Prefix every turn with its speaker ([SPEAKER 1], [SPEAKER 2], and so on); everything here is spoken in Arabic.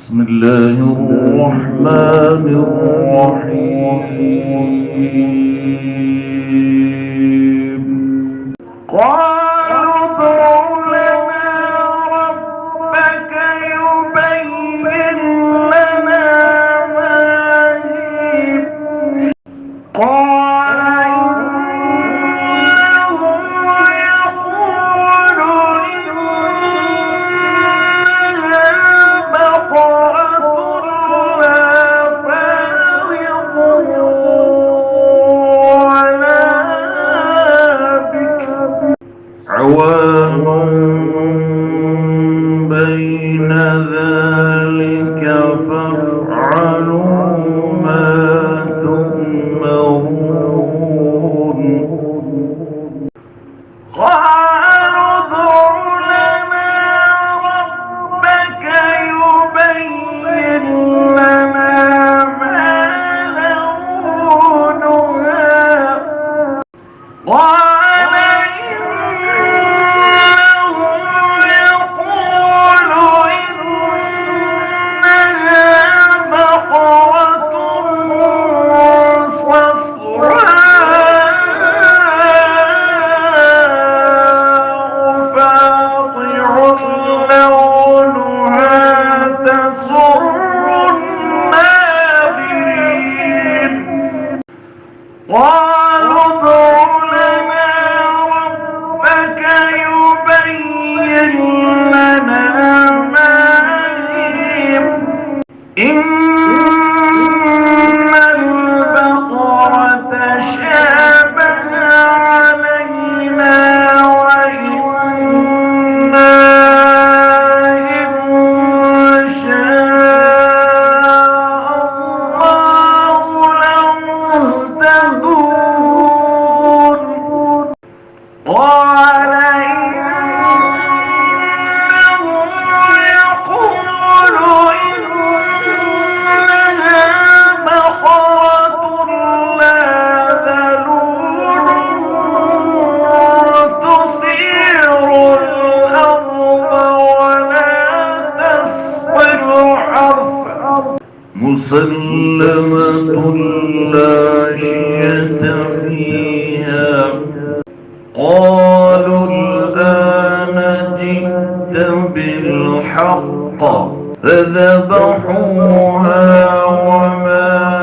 [SPEAKER 1] بسم الله الرحمن الرحيم. قالوا ادع لنا ربك يبين لنا ما هي. قال إنه يقول إنها بقرة لا فارض ولا بكر عوان بين ذلك فافعلوا ما تؤمرون. قالوا ادع لنا ربك يبين لنا ما لونها. قال إنه يقول إنها بقرة صفراء فاقع لونها تسر الناظرين. قالوا ادع لنا ربك يبين لنا ما هي. إن البقرة شابه علينا وإنا إن شاء الله لمهتدون. قال إنه يقول إنها بقرة لا ذلول تثير الأرض ولا تسقي الحرث مسلمة لا شية فيها. قالوا الآن جئت بالحق فذبحوها وما